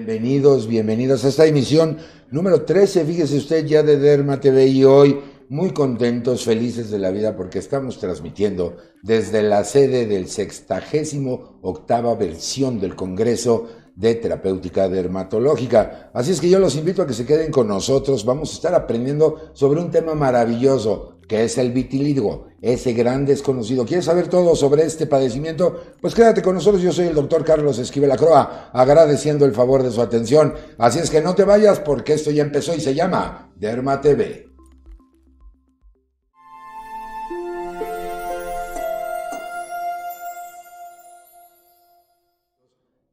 Bienvenidos a esta emisión número 13, fíjese usted, ya de Derma TV, y hoy muy contentos, felices de la vida porque estamos transmitiendo desde la sede del 68ª versión del Congreso de Terapéutica Dermatológica. Así es que yo los invito a que se queden con nosotros. Vamos a estar aprendiendo sobre un tema maravilloso que es el vitiligo, ese gran desconocido. ¿Quieres saber todo sobre este padecimiento? Pues quédate con nosotros. Yo soy el doctor Carlos Esquivel Acroa, agradeciendo el favor de su atención. Así es que no te vayas porque esto ya empezó y se llama Derma TV.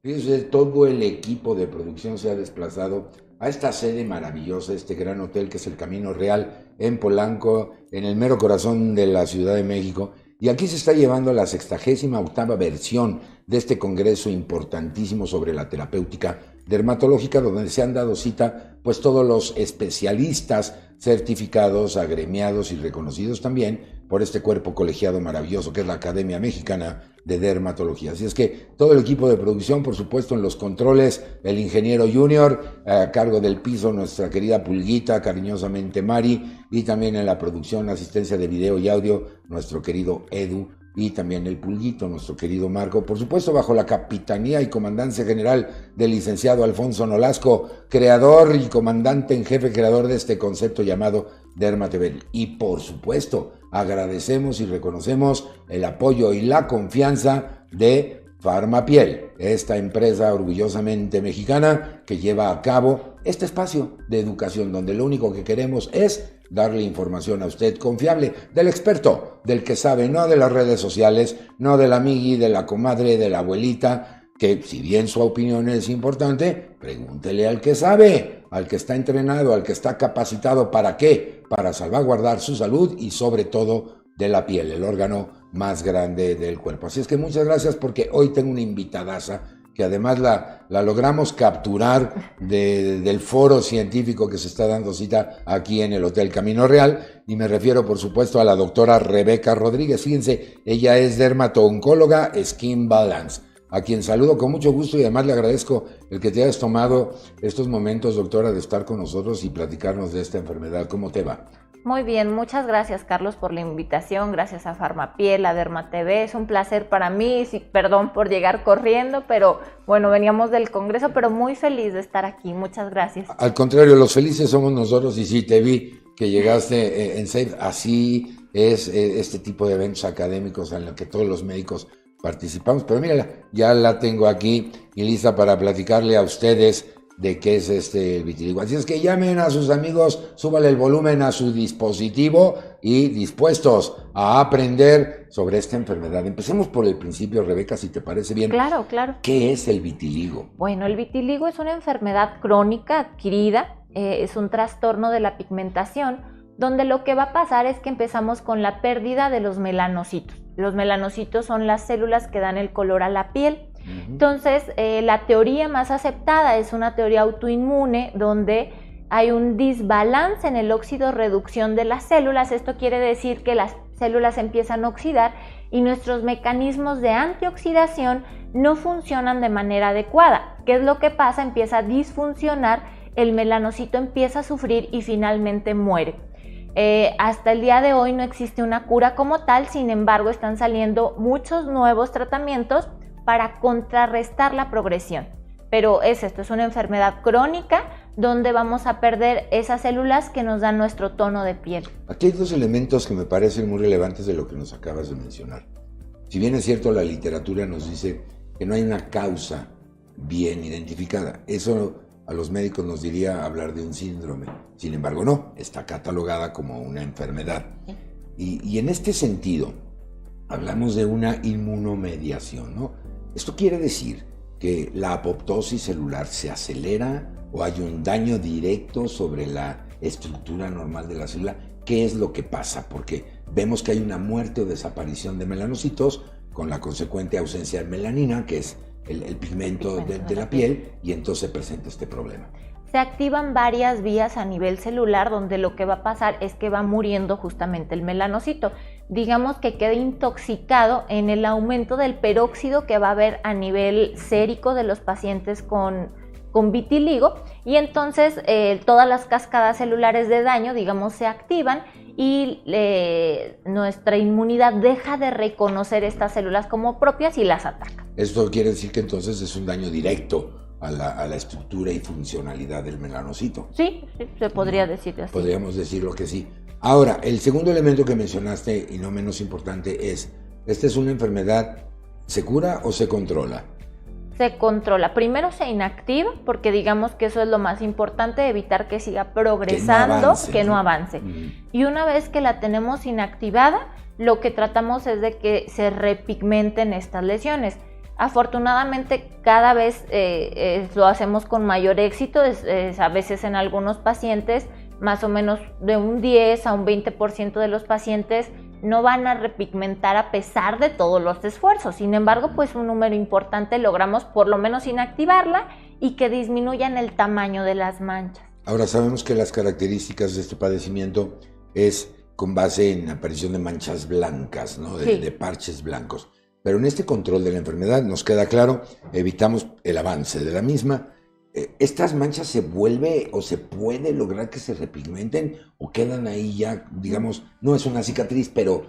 Fíjese, todo el equipo de producción se ha desplazado a esta sede maravillosa, este gran hotel que es el Camino Real en Polanco, en el mero corazón de la Ciudad de México. Y aquí se está llevando la 68ª versión de este congreso importantísimo sobre la terapéutica dermatológica, donde se han dado cita pues todos los especialistas certificados, agremiados y reconocidos también por este cuerpo colegiado maravilloso que es la Academia Mexicana de Dermatología. Así es que todo el equipo de producción, por supuesto, en los controles, el ingeniero Junior, a cargo del piso, nuestra querida Pulguita, cariñosamente Mari, y también en la producción, asistencia de video y audio, nuestro querido Edu, y también el Pulguito, nuestro querido Marco, por supuesto, bajo la capitanía y comandancia general del licenciado Alfonso Nolasco, creador y comandante en jefe, creador de este concepto llamado Derma TV. Y por supuesto, agradecemos y reconocemos el apoyo y la confianza de Farmapiel, esta empresa orgullosamente mexicana que lleva a cabo este espacio de educación donde lo único que queremos es darle información a usted confiable, del experto, del que sabe, no de las redes sociales, no del amigui, de la comadre, de la abuelita, que si bien su opinión es importante, pregúntele al que sabe, al que está entrenado, al que está capacitado. ¿Para qué? Para salvaguardar su salud y sobre todo de la piel, el órgano más grande del cuerpo. Así es que muchas gracias porque hoy tengo una invitadaza que además la logramos capturar del foro científico que se está dando cita aquí en el Hotel Camino Real, y me refiero por supuesto a la doctora Rebeca Rodríguez. Fíjense, ella es dermato-oncóloga Skin Balance, a quien saludo con mucho gusto y además le agradezco el que te hayas tomado estos momentos, doctora, de estar con nosotros y platicarnos de esta enfermedad. ¿Cómo te va? Muy bien, muchas gracias Carlos por la invitación, gracias a Farmapiel, a Derma TV, es un placer para mí, sí, perdón por llegar corriendo, pero bueno, veníamos del congreso, pero muy feliz de estar aquí, muchas gracias. Al contrario, los felices somos nosotros, y sí, te vi que llegaste en safe. Así es este tipo de eventos académicos en los que todos los médicos participamos, pero mírala, ya la tengo aquí y lista para platicarle a ustedes de qué es este vitiligo. Así es que llamen a sus amigos, súbale el volumen a su dispositivo y dispuestos a aprender sobre esta enfermedad. Empecemos por el principio, Rebeca, si te parece bien. Claro, claro. ¿Qué es el vitiligo? Bueno, el vitiligo es una enfermedad crónica adquirida, es un trastorno de la pigmentación, donde lo que va a pasar es que empezamos con la pérdida de los melanocitos. Los melanocitos son las células que dan el color a la piel. Entonces, la teoría más aceptada es una teoría autoinmune donde hay un desbalance en el óxido reducción de las células. Esto quiere decir que las células empiezan a oxidar y nuestros mecanismos de antioxidación no funcionan de manera adecuada. ¿Qué es lo que pasa? Empieza a disfuncionar, el melanocito empieza a sufrir y finalmente muere. Hasta el día de hoy no existe una cura como tal, sin embargo están saliendo muchos nuevos tratamientos para contrarrestar la progresión. Pero esto es una enfermedad crónica donde vamos a perder esas células que nos dan nuestro tono de piel. Aquí hay dos elementos que me parecen muy relevantes de lo que nos acabas de mencionar. Si bien es cierto, la literatura nos dice que no hay una causa bien identificada. Eso a los médicos nos diría hablar de un síndrome. Sin embargo, no, está catalogada como una enfermedad. Y en este sentido, hablamos de una inmunomediación, ¿no? Esto quiere decir que la apoptosis celular se acelera o hay un daño directo sobre la estructura normal de la célula. ¿Qué es lo que pasa? Porque vemos que hay una muerte o desaparición de melanocitos con la consecuente ausencia de melanina, que es el pigmento de la piel, y entonces se presenta este problema. Se activan varias vías a nivel celular donde lo que va a pasar es que va muriendo justamente el melanocito. Digamos que queda intoxicado en el aumento del peróxido que va a haber a nivel sérico de los pacientes con con vitiligo y entonces todas las cascadas celulares de daño, digamos, se activan y nuestra inmunidad deja de reconocer estas células como propias y las ataca. Esto quiere decir que entonces es un daño directo a la estructura y funcionalidad del melanocito. Sí, se podría decir así. Podríamos decirlo que sí. Ahora, el segundo elemento que mencionaste, y no menos importante, es, ¿esta es una enfermedad, se cura o se controla? Se controla. Primero se inactiva, porque digamos que eso es lo más importante, evitar que siga progresando, que no avance. Y una vez que la tenemos inactivada, lo que tratamos es de que se repigmenten estas lesiones. Afortunadamente cada vez lo hacemos con mayor éxito, a veces en algunos pacientes más o menos de un 10 a un 20% de los pacientes no van a repigmentar a pesar de todos los esfuerzos. Sin embargo, pues un número importante logramos por lo menos inactivarla y que disminuyan el tamaño de las manchas. Ahora sabemos que las características de este padecimiento es con base en aparición de manchas blancas, ¿no? De parches blancos. Pero en este control de la enfermedad nos queda claro, evitamos el avance de la misma. ¿Estas manchas se vuelve o se puede lograr que se repigmenten o quedan ahí ya, digamos, no es una cicatriz, pero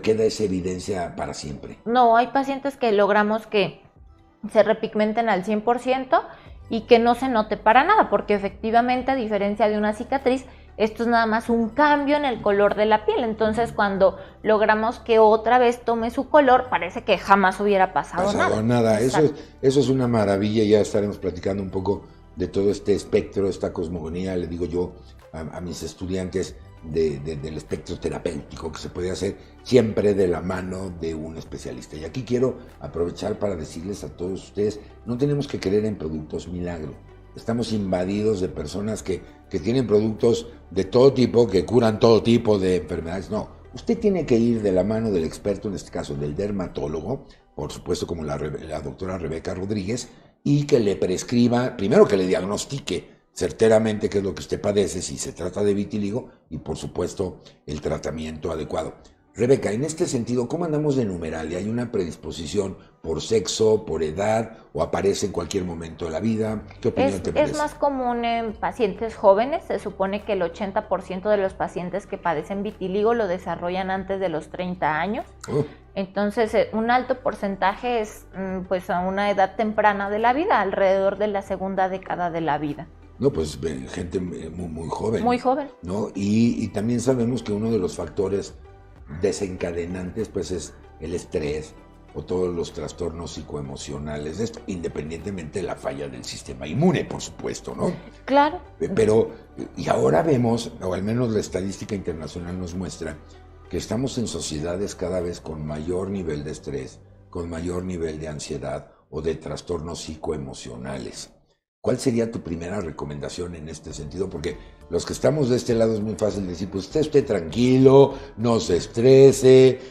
queda esa evidencia para siempre? No, hay pacientes que logramos que se repigmenten al 100% y que no se note para nada, porque efectivamente, a diferencia de una cicatriz, esto es nada más un cambio en el color de la piel. Entonces, cuando logramos que otra vez tome su color, parece que jamás hubiera pasado nada. Eso es una maravilla. Ya estaremos platicando un poco de todo este espectro, esta cosmogonía, le digo yo a mis estudiantes, del espectro terapéutico que se puede hacer siempre de la mano de un especialista. Y aquí quiero aprovechar para decirles a todos ustedes, no tenemos que creer en productos milagro. Estamos invadidos de personas que tienen productos de todo tipo, que curan todo tipo de enfermedades. No, usted tiene que ir de la mano del experto, en este caso del dermatólogo, por supuesto como la doctora Rebeca Rodríguez, y que le prescriba, primero que le diagnostique certeramente qué es lo que usted padece, si se trata de vitiligo, y por supuesto el tratamiento adecuado. Rebeca, en este sentido, ¿cómo andamos de numeralia? ¿Hay una predisposición por sexo, por edad, o aparece en cualquier momento de la vida? ¿Qué opinión te merece? Es más común en pacientes jóvenes. Se supone que el 80% de los pacientes que padecen vitiligo lo desarrollan antes de los 30 años. Entonces, un alto porcentaje es pues a una edad temprana de la vida, alrededor de la segunda década de la vida. No, pues gente muy joven. Muy joven. ¿No? Y también sabemos que uno de los factores desencadenantes pues es el estrés o todos los trastornos psicoemocionales de esto, independientemente de la falla del sistema inmune, por supuesto, ¿no? Claro. Pero, y ahora vemos, o al menos la estadística internacional nos muestra, que estamos en sociedades cada vez con mayor nivel de estrés, con mayor nivel de ansiedad o de trastornos psicoemocionales. ¿Cuál sería tu primera recomendación en este sentido? Porque los que estamos de este lado es muy fácil decir, pues usted esté tranquilo, no se estrese,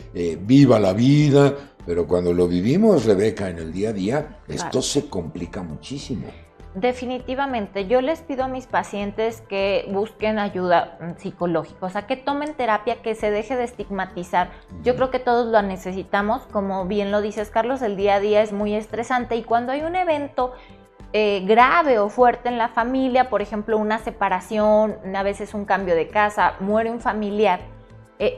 viva la vida, pero cuando lo vivimos, Rebeca, en el día a día, esto se complica muchísimo. Definitivamente, yo les pido a mis pacientes que busquen ayuda psicológica, o sea, que tomen terapia, que se deje de estigmatizar. Yo creo que todos lo necesitamos, como bien lo dices, Carlos, el día a día es muy estresante y cuando hay un evento grave o fuerte en la familia, por ejemplo, una separación, a veces un cambio de casa, muere un familiar,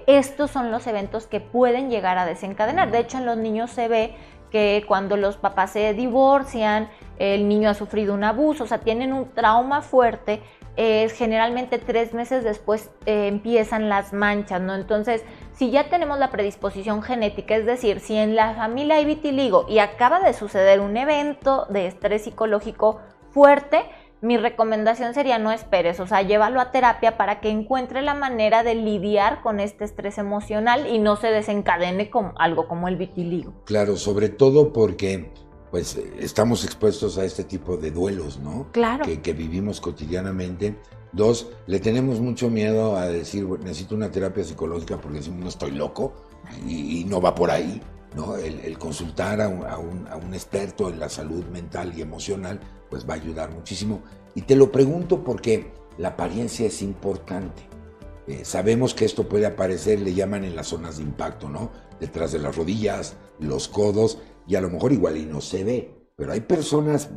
estos son los eventos que pueden llegar a desencadenar. De hecho, en los niños se ve que cuando los papás se divorcian, el niño ha sufrido un abuso, o sea, tienen un trauma fuerte, generalmente 3 meses después empiezan las manchas, ¿no? Entonces, si ya tenemos la predisposición genética, es decir, si en la familia hay vitiligo y acaba de suceder un evento de estrés psicológico fuerte, mi recomendación sería no esperes, o sea, llévalo a terapia para que encuentre la manera de lidiar con este estrés emocional y no se desencadene como algo como el vitiligo. Claro, sobre todo porque pues estamos expuestos a este tipo de duelos, ¿no? Claro. Que vivimos cotidianamente. 2, le tenemos mucho miedo a decir, necesito una terapia psicológica porque decimos, no estoy loco y no va por ahí, ¿no? El consultar a un experto en la salud mental y emocional, pues va a ayudar muchísimo. Y te lo pregunto porque la apariencia es importante. Sabemos que esto puede aparecer, le llaman en las zonas de impacto, ¿no? Detrás de las rodillas, los codos, y a lo mejor igual y no se ve. pero hay personas,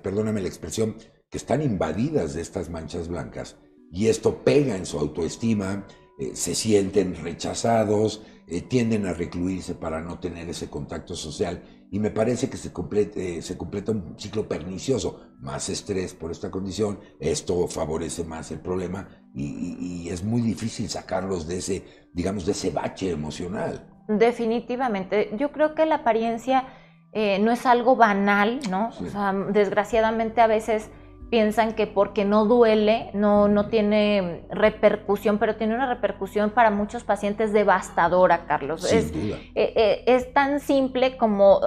perdóname la expresión, que están invadidas de estas manchas blancas y esto pega en su autoestima, se sienten rechazados, tienden a recluirse para no tener ese contacto social y me parece que se completa un ciclo pernicioso, más estrés por esta condición, esto favorece más el problema y es muy difícil sacarlos de ese, digamos, de ese bache emocional. Definitivamente, yo creo que la apariencia no es algo banal, ¿no? Sí. O sea, desgraciadamente a veces piensan que porque no duele, no tiene repercusión, pero tiene una repercusión para muchos pacientes devastadora, Carlos. Sin duda. Es tan simple como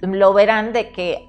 lo verán de que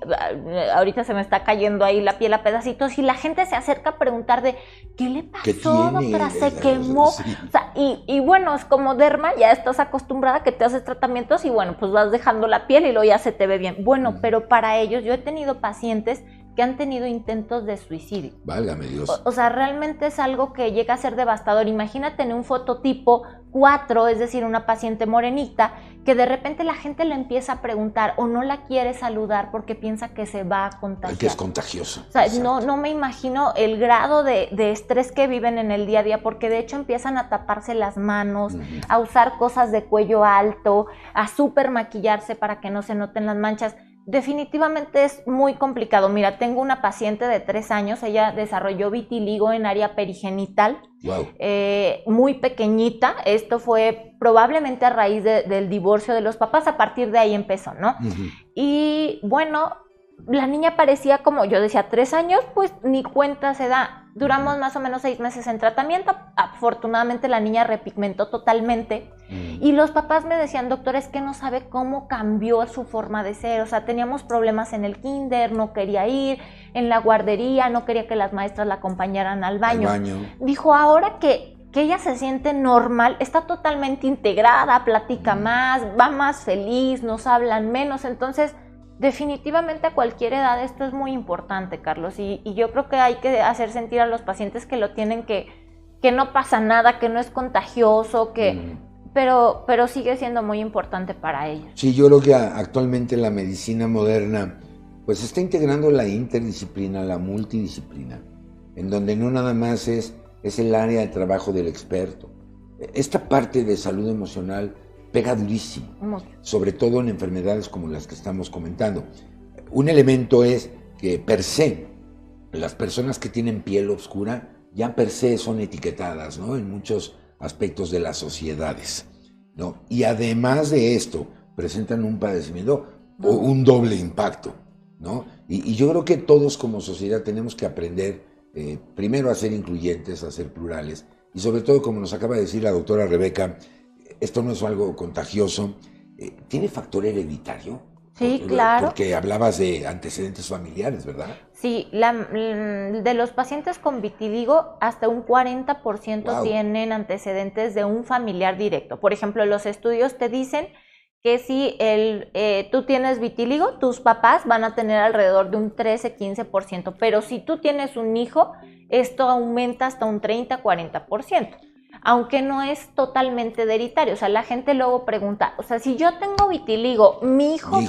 ahorita se me está cayendo ahí la piel a pedacitos y la gente se acerca a preguntar de ¿qué le pasó, doctora? ¿Se quemó? Sí. O sea, y bueno, es como derma, ya estás acostumbrada que te haces tratamientos y bueno, pues vas dejando la piel y luego ya se te ve bien. Bueno, pero para ellos, yo he tenido pacientes que han tenido intentos de suicidio. Válgame Dios. O sea, realmente es algo que llega a ser devastador. Imagínate en un fototipo 4, es decir, una paciente morenita, que de repente la gente le empieza a preguntar o no la quiere saludar porque piensa que se va a contagiar. Que es contagioso. O sea, no me imagino el grado de estrés que viven en el día a día, porque de hecho empiezan a taparse las manos, a usar cosas de cuello alto, a súper maquillarse para que no se noten las manchas. Definitivamente es muy complicado. Mira, tengo una paciente de 3 años, ella desarrolló vitiligo en área perigenital, wow. Muy pequeñita. Esto fue probablemente a raíz del divorcio de los papás, a partir de ahí empezó, ¿no? Y bueno, la niña parecía como, yo decía, 3 años, pues ni cuenta se da. Duramos más o menos 6 meses en tratamiento. Afortunadamente la niña repigmentó totalmente. Y los papás me decían, doctor, es que no sabe cómo cambió su forma de ser. O sea, teníamos problemas en el kinder, no quería ir, en la guardería, no quería que las maestras la acompañaran al baño. Dijo, ahora que ella se siente normal, está totalmente integrada, platica más, va más feliz, nos hablan menos. Entonces, definitivamente a cualquier edad esto es muy importante, Carlos, y yo creo que hay que hacer sentir a los pacientes que lo tienen, que no pasa nada, que no es contagioso, pero sigue siendo muy importante para ellos. Sí, yo creo que actualmente la medicina moderna pues está integrando la interdisciplina, la multidisciplina, en donde no nada más es el área de trabajo del experto. Esta parte de salud emocional pega durísimo, sobre todo en enfermedades como las que estamos comentando. Un elemento es que per se, las personas que tienen piel oscura ya per se son etiquetadas, ¿no?, en muchos aspectos de las sociedades, ¿no? Y además de esto, presentan un padecimiento o un doble impacto, ¿no? Y yo creo que todos como sociedad tenemos que aprender primero a ser incluyentes, a ser plurales, y sobre todo, como nos acaba de decir la doctora Rebeca, esto no es algo contagioso. ¿Tiene factor hereditario? Sí, claro. Porque hablabas de antecedentes familiares, ¿verdad? Sí, de los pacientes con vitiligo, hasta un 40% tienen antecedentes de un familiar directo. Por ejemplo, los estudios te dicen que si tú tienes vitiligo, tus papás van a tener alrededor de un 13-15%, pero si tú tienes un hijo, esto aumenta hasta un 30-40%. Aunque no es totalmente hereditario. O sea, la gente luego pregunta, o sea, si yo tengo vitiligo, ¿mi hijo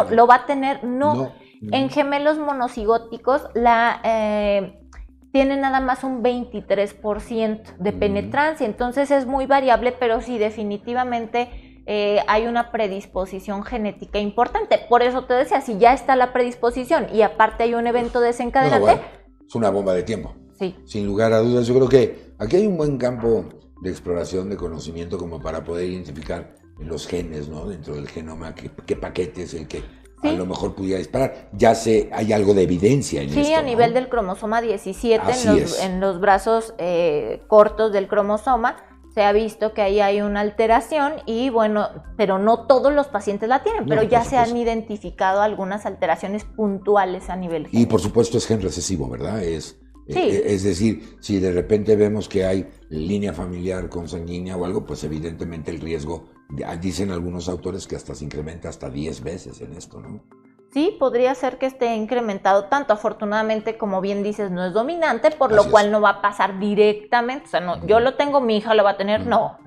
lo va a tener? No. En gemelos monocigóticos tiene nada más un 23% de penetrancia, entonces es muy variable, pero sí, definitivamente hay una predisposición genética importante. Por eso te decía, si ya está la predisposición y aparte hay un evento desencadenante... es una bomba de tiempo. Sí. Sin lugar a dudas, yo creo que aquí hay un buen campo de exploración, de conocimiento, como para poder identificar los genes, ¿no?, dentro del genoma, qué paquete es el que a lo mejor pudiera disparar. Ya hay algo de evidencia en esto, Sí, a nivel, ¿no?, del cromosoma 17, en los brazos cortos del cromosoma, se ha visto que ahí hay una alteración y bueno, pero no todos los pacientes la tienen, pero ya se han identificado algunas alteraciones puntuales a nivel genético. Y por supuesto es gen recesivo, ¿verdad? Es decir, si de repente vemos que hay línea familiar consanguínea o algo, pues evidentemente el riesgo, dicen algunos autores que hasta se incrementa hasta 10 veces en esto, ¿no? Sí, podría ser que esté incrementado tanto. Afortunadamente, como bien dices, no es dominante, por lo cual no va a pasar directamente. O sea, no, yo lo tengo, mi hija lo va a tener. No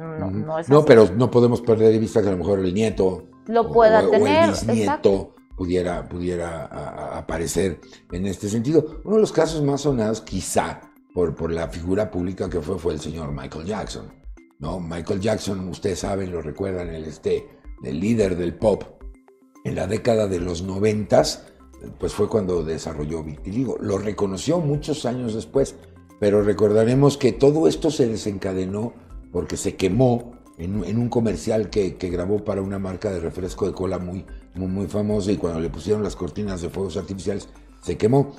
es así. No, pero no podemos perder de vista que a lo mejor el nieto lo pueda tener, o el bisnieto pudiera aparecer en este sentido. Uno de los casos más sonados, quizá por la figura pública que fue el señor Michael Jackson, ¿no? Michael Jackson, ustedes saben, lo recuerdan, el líder del pop en la década de los 90s, pues fue cuando desarrolló vitiligo. Lo reconoció muchos años después, pero recordaremos que todo esto se desencadenó porque se quemó en un comercial que grabó para una marca de refresco de cola muy famosa, y cuando le pusieron las cortinas de fuegos artificiales se quemó.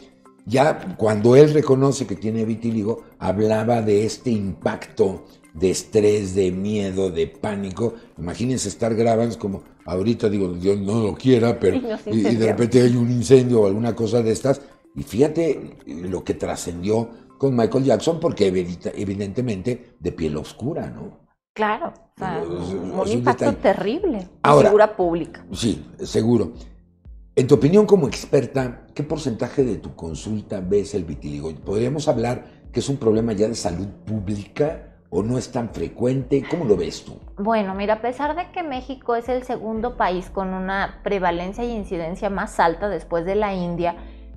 Ya cuando él reconoce que tiene vitiligo, hablaba de este impacto de estrés, de miedo, de pánico. Imagínense estar grabando, como ahorita digo, Dios no lo quiera, pero y de repente hay un incendio o alguna cosa de estas. Y fíjate lo que trascendió con Michael Jackson, porque evidentemente de piel oscura, ¿no? Claro, o sea, un impacto terrible. Ahora, figura pública. Sí, seguro. En tu opinión como experta, ¿qué porcentaje de tu consulta ves el vitiligo? ¿Podríamos hablar que es un problema ya de salud pública o no es tan frecuente? ¿Cómo lo ves tú? Bueno, mira, a pesar de que México es el segundo país con una prevalencia y incidencia más alta después de la India,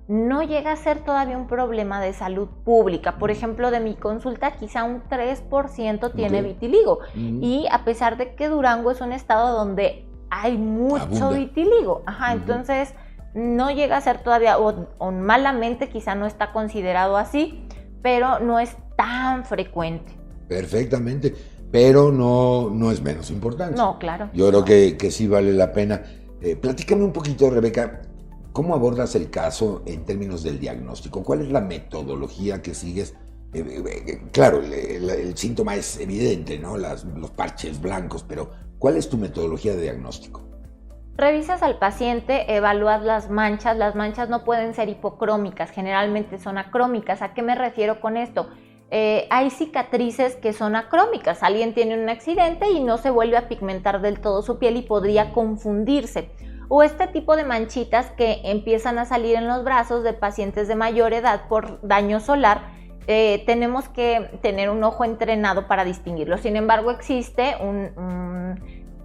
no llega a ser todavía un problema de salud pública. Por ejemplo, de mi consulta, quizá un 3% tiene vitiligo. Y a pesar de que Durango es un estado donde hay mucho vitiligo. Entonces no llega a ser todavía, o malamente quizá no está considerado así, pero no es tan frecuente. Perfectamente, pero no es menos importante. No, claro. Yo creo que sí vale la pena. Platícame un poquito, Rebeca, ¿cómo abordas el caso en términos del diagnóstico? ¿Cuál es la metodología que sigues? Claro, el síntoma es evidente, ¿no? Los parches blancos, pero ¿cuál es tu metodología de diagnóstico? Revisas al paciente, evalúas las manchas. Las manchas no pueden ser hipocrómicas, generalmente son acrómicas. ¿A qué me refiero con esto? Hay cicatrices que son acrómicas. Alguien tiene un accidente y no se vuelve a pigmentar del todo su piel y podría confundirse. O este tipo de manchitas que empiezan a salir en los brazos de pacientes de mayor edad por daño solar. Tenemos que tener un ojo entrenado para distinguirlo. Sin embargo, existe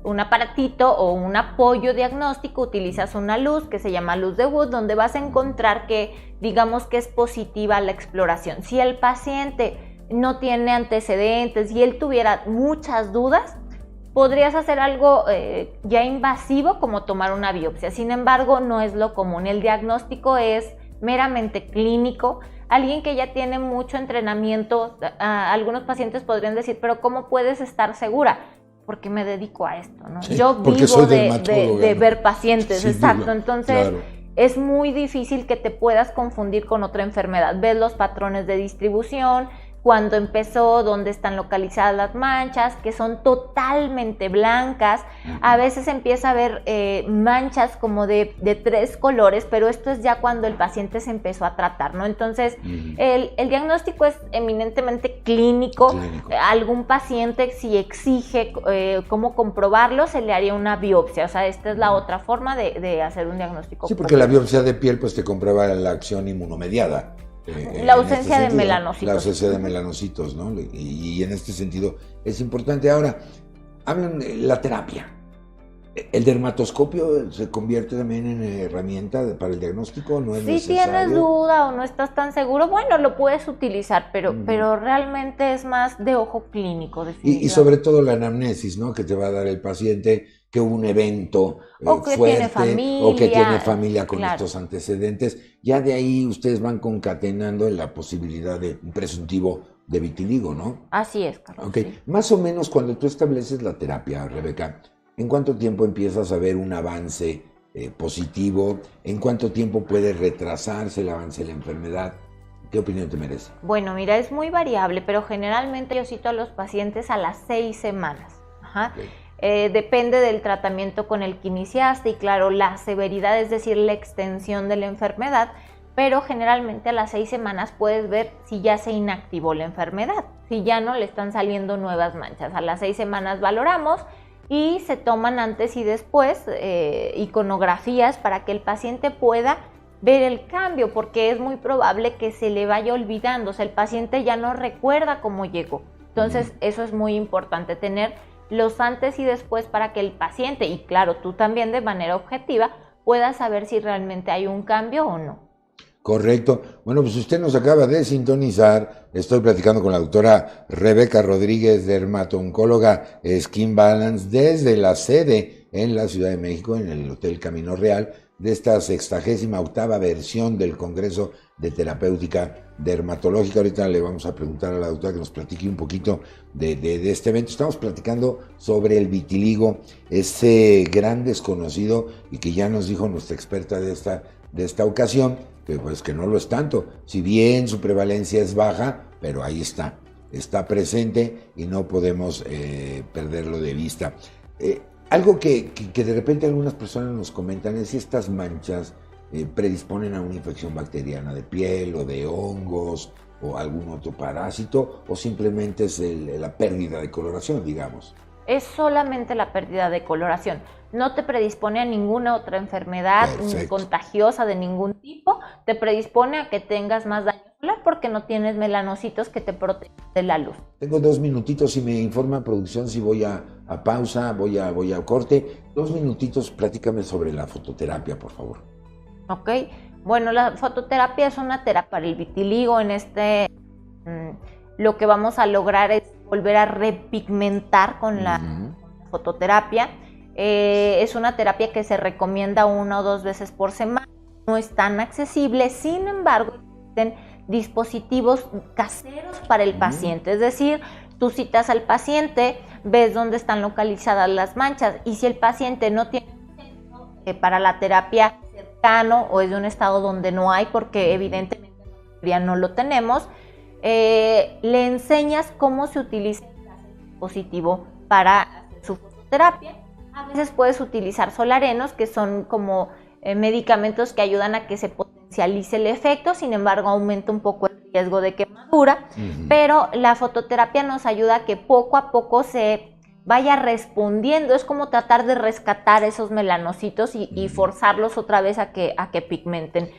un aparatito o un apoyo diagnóstico. Utilizas una luz que se llama luz de Wood, donde vas a encontrar que, digamos que es positiva la exploración. Si el paciente no tiene antecedentes y él tuviera muchas dudas, podrías hacer algo ya invasivo como tomar una biopsia. Sin embargo, no es lo común. El diagnóstico es meramente clínico. Alguien que ya tiene mucho entrenamiento, algunos pacientes podrían decir, pero ¿cómo puedes estar segura? Porque me dedico a esto, ¿no? Sí, yo vivo de ¿no? ver pacientes, sí, exacto. Entonces, claro, es muy difícil que te puedas confundir con otra enfermedad. Ves los patrones de distribución, cuándo empezó, dónde están localizadas las manchas, que son totalmente blancas. A veces empieza a haber manchas como de 3 colores, pero esto es ya cuando el paciente se empezó a tratar, ¿no? Entonces, el diagnóstico es eminentemente clínico. Algún paciente, si exige cómo comprobarlo, se le haría una biopsia. O sea, esta es la otra forma de hacer un diagnóstico. Sí, porque la biopsia de piel pues te comprueba la acción inmunomediada. La ausencia de melanocitos. La ausencia de melanocitos, ¿no? Y en este sentido es importante. Ahora, hablan de la terapia. ¿El dermatoscopio se convierte también en herramienta para el diagnóstico? ¿No es necesario? Si tienes duda o no estás tan seguro, bueno, lo puedes utilizar, pero realmente es más de ojo clínico, definitivamente. Y sobre todo la anamnesis, ¿no? Que te va a dar el paciente, que hubo un evento que fuerte, tiene familia, o que tiene familia con claro. estos antecedentes. Ya de ahí ustedes van concatenando en la posibilidad de un presuntivo de vitiligo, ¿no? Así es, Carlos. Okay. Sí. Más o menos cuando tú estableces la terapia, Rebeca, ¿en cuánto tiempo empiezas a ver un avance positivo? ¿En cuánto tiempo puede retrasarse el avance de la enfermedad? ¿Qué opinión te merece? Bueno, mira, es muy variable, pero generalmente yo cito a los pacientes a las 6 semanas. Okay. Depende del tratamiento con el que iniciaste y claro, la severidad, es decir, la extensión de la enfermedad, pero generalmente a las 6 semanas puedes ver si ya se inactivó la enfermedad, si ya no le están saliendo nuevas manchas. A las 6 semanas valoramos y se toman antes y después iconografías para que el paciente pueda ver el cambio, porque es muy probable que se le vaya olvidando, o sea, el paciente ya no recuerda cómo llegó. Entonces, eso es muy importante, tener los antes y después para que el paciente, y claro, tú también de manera objetiva, puedas saber si realmente hay un cambio o no. Correcto. Bueno, pues usted nos acaba de sintonizar. Estoy platicando con la doctora Rebeca Rodríguez, dermato-oncóloga Skin Balance, desde la sede en la Ciudad de México, en el Hotel Camino Real, de esta 68ª versión del Congreso de Terapéutica Dermatológica. Ahorita le vamos a preguntar a la doctora que nos platique un poquito de este evento. Estamos platicando sobre el vitiligo, ese gran desconocido, y que ya nos dijo nuestra experta de esta ocasión, que pues que no lo es tanto, si bien su prevalencia es baja, pero ahí está presente y no podemos perderlo de vista. Algo que de repente algunas personas nos comentan es si estas manchas predisponen a una infección bacteriana de piel o de hongos o algún otro parásito, o simplemente es la pérdida de coloración, digamos. Es solamente la pérdida de coloración. No te predispone a ninguna otra enfermedad contagiosa de ningún tipo. Te predispone a que tengas más daño solar porque no tienes melanocitos que te protegen de la luz. Tengo 2 minutitos, si me informa producción, si voy a pausa, voy a corte. 2 minutitos, platícame sobre la fototerapia, por favor. Ok. Bueno, la fototerapia es una terapia para el vitiligo. Lo que vamos a lograr es volver a repigmentar con la fototerapia. Es una terapia que se recomienda 1 o 2 veces por semana. No es tan accesible, sin embargo, existen dispositivos caseros para el paciente. Es decir, tú citas al paciente, ves dónde están localizadas las manchas, y si el paciente no tiene para la terapia cercano o es de un estado donde no hay, porque evidentemente ya no lo tenemos, le enseñas cómo se utiliza el dispositivo para hacer su fototerapia. A veces puedes utilizar solarenos, que son como medicamentos que ayudan a que se potencialice el efecto, sin embargo aumenta un poco el riesgo de quemadura, pero la fototerapia nos ayuda a que poco a poco se vaya respondiendo. Es como tratar de rescatar esos melanocitos y forzarlos otra vez a que pigmenten.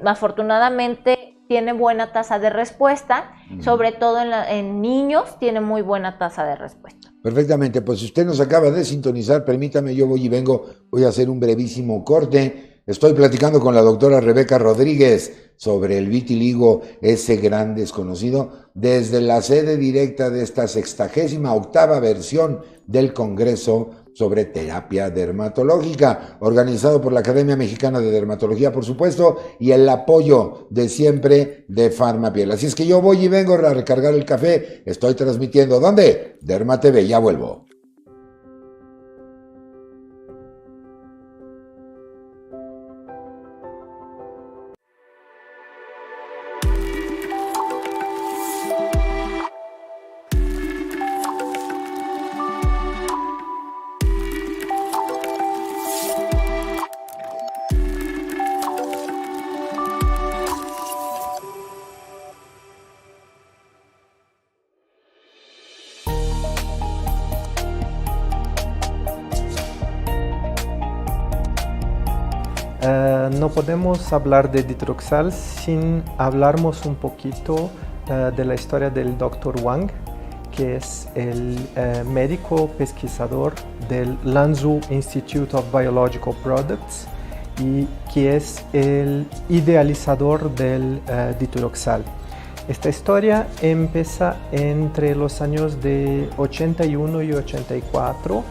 Afortunadamente tiene buena tasa de respuesta, sobre todo en niños tiene muy buena tasa de respuesta. Perfectamente, pues si usted nos acaba de sintonizar, permítame, yo voy y vengo, voy a hacer un brevísimo corte. Estoy platicando con la doctora Rebeca Rodríguez sobre el vitiligo, ese gran desconocido, desde la sede directa de esta 68ª versión del Congreso sobre Terapia Dermatológica, organizado por la Academia Mexicana de Dermatología, por supuesto, y el apoyo de siempre de Farmapiel. Así es que yo voy y vengo a recargar el café. Estoy transmitiendo, ¿dónde? Derma TV, ya vuelvo. No podemos hablar de Ditroxal sin hablarnos un poquito de la historia del Dr. Wang, que es el médico pesquisador del Lanzhou Institute of Biological Products y que es el idealizador del Ditroxal. Esta historia empieza entre los años de 81 y 84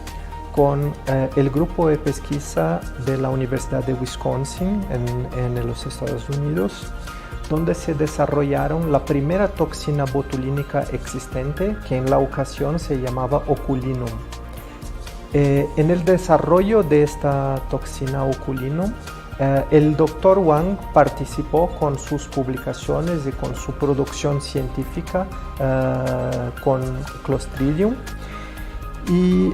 con el grupo de pesquisa de la Universidad de Wisconsin en los Estados Unidos, donde se desarrollaron la primera toxina botulínica existente, que en la ocasión se llamaba oculinum. En el desarrollo de esta toxina oculinum, el Dr. Wang participó con sus publicaciones y con su producción científica con Clostridium. Y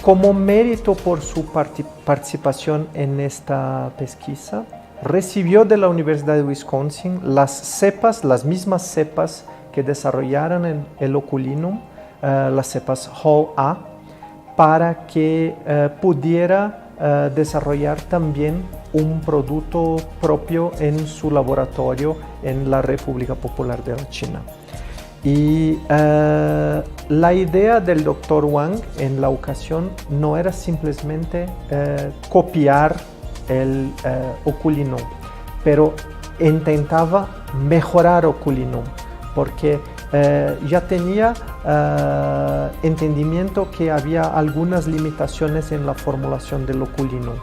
como mérito por su participación en esta pesquisa, recibió de la Universidad de Wisconsin las mismas cepas que desarrollaron el oculinum, las cepas Hall A, para que pudiera desarrollar también un producto propio en su laboratorio en la República Popular de la China. Y la idea del Dr. Wang en la ocasión no era simplemente copiar el oculinum, pero intentaba mejorar oculinum porque ya tenía entendimiento que había algunas limitaciones en la formulación del oculinum.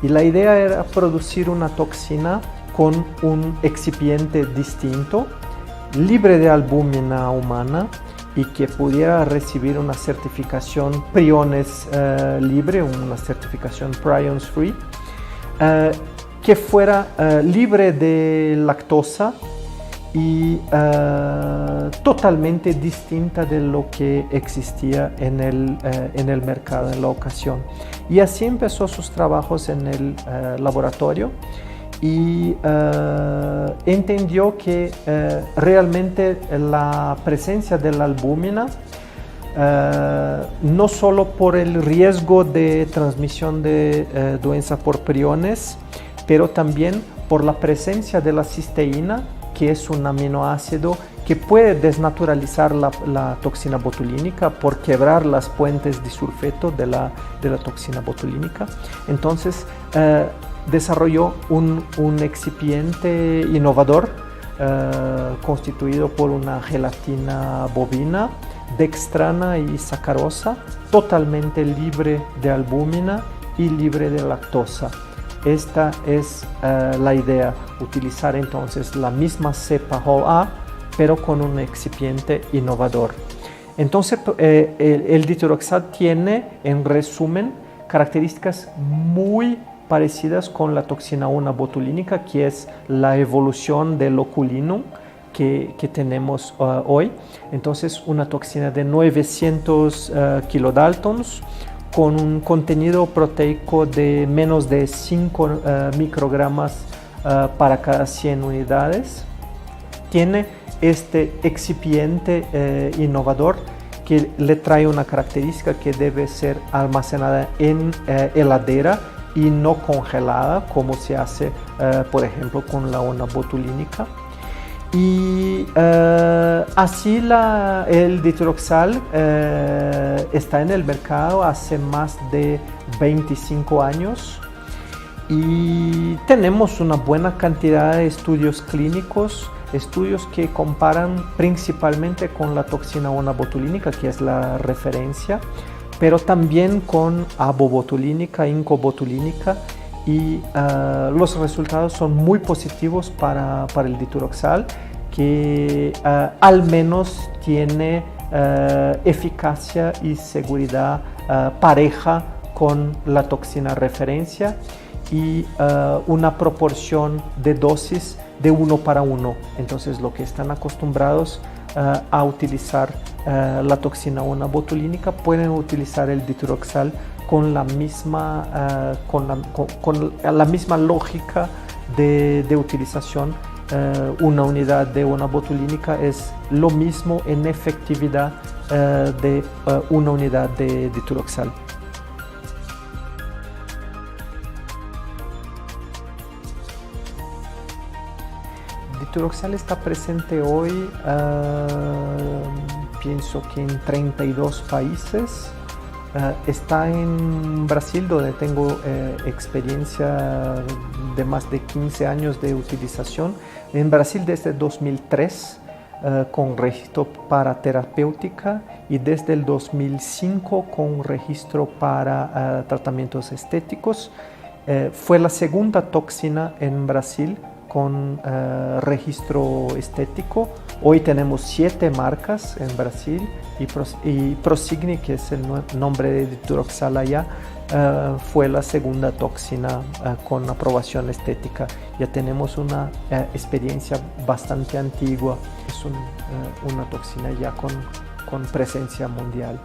Y la idea era producir una toxina con un excipiente distinto, libre de albúmina humana y que pudiera recibir una certificación Priones libre, una certificación Prions Free, que fuera libre de lactosa y totalmente distinta de lo que existía en el mercado en la ocasión. Y así empezó sus trabajos en el laboratorio y entendió que realmente la presencia de la albúmina, no solo por el riesgo de transmisión de doença por priones, pero también por la presencia de la cisteína, que es un aminoácido que puede desnaturalizar la toxina botulínica por quebrar las puentes disulfeto de la toxina botulínica. Entonces desarrolló un excipiente innovador constituido por una gelatina bovina, dextrana y sacarosa, totalmente libre de albúmina y libre de lactosa. Esta es la idea, utilizar entonces la misma cepa Hol A, pero con un excipiente innovador. Entonces el ditiroxal tiene, en resumen, características muy parecidas con la toxina 1 botulínica, que es la evolución del oculinum que tenemos hoy. Entonces una toxina de 900 kilodaltons, con un contenido proteico de menos de 5 microgramas para cada 100 unidades. Tiene este excipiente innovador que le trae una característica que debe ser almacenada en heladera y no congelada, como se hace, por ejemplo, con la ona botulínica. Y así el ditiroxal está en el mercado hace más de 25 años y tenemos una buena cantidad de estudios clínicos, estudios que comparan principalmente con la toxina 1 botulínica, que es la referencia, pero también con abobotulínica, incobotulínica, y los resultados son muy positivos para el ditiroxal, que al menos tiene eficacia y seguridad pareja con la toxina referencia y una proporción de dosis de 1 para 1. Entonces lo que están acostumbrados a utilizar la toxina 1 botulínica pueden utilizar el ditiroxal con la misma lógica de utilización. Una unidad de una botulínica es lo mismo en efectividad de una unidad de ditiroxal. Ditiroxal está presente hoy, pienso que en 32 países. Está en Brasil, donde tengo experiencia de más de 15 años de utilización. En Brasil desde 2003 con registro para terapéutica y desde el 2005 con registro para tratamientos estéticos. Fue la segunda toxina en Brasil con registro estético. Hoy tenemos 7 marcas en Brasil y Prosigni, que es el nombre de ditiroxal allá, fue la segunda toxina con aprobación estética. Ya tenemos una experiencia bastante antigua, es una toxina ya con presencia mundial.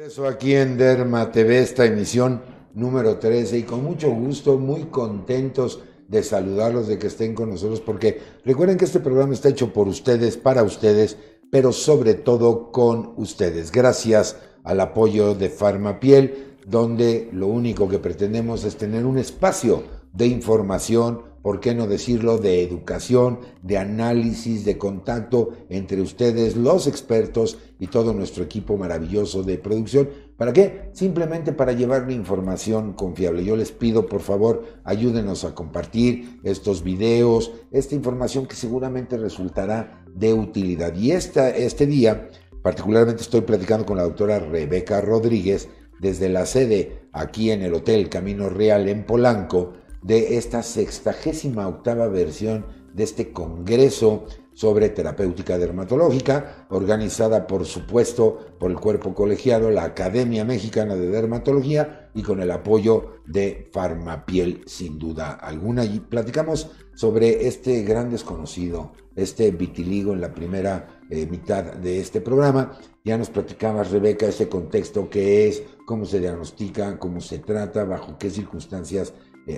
Eso aquí en Derma TV, esta emisión número 13, y con mucho gusto, muy contentos de saludarlos, de que estén con nosotros, porque recuerden que este programa está hecho por ustedes, para ustedes, pero sobre todo con ustedes. Gracias al apoyo de Farmapiel, donde lo único que pretendemos es tener un espacio de información, por qué no decirlo, de educación, de análisis, de contacto entre ustedes, los expertos y todo nuestro equipo maravilloso de producción. ¿Para qué? Simplemente para llevarle información confiable. Yo les pido, por favor, ayúdenos a compartir estos videos, esta información que seguramente resultará de utilidad. Y este día, particularmente estoy platicando con la doctora Rebeca Rodríguez desde la sede aquí en el Hotel Camino Real en Polanco, de esta 68ª versión de este congreso sobre terapéutica dermatológica, organizada por supuesto por el cuerpo colegiado, la Academia Mexicana de Dermatología, y con el apoyo de Farmapiel, sin duda alguna. Y platicamos sobre este gran desconocido, este vitiligo, en la primera mitad de este programa. Ya nos platicabas, Rebeca, ese contexto, qué es, cómo se diagnostica, cómo se trata, bajo qué circunstancias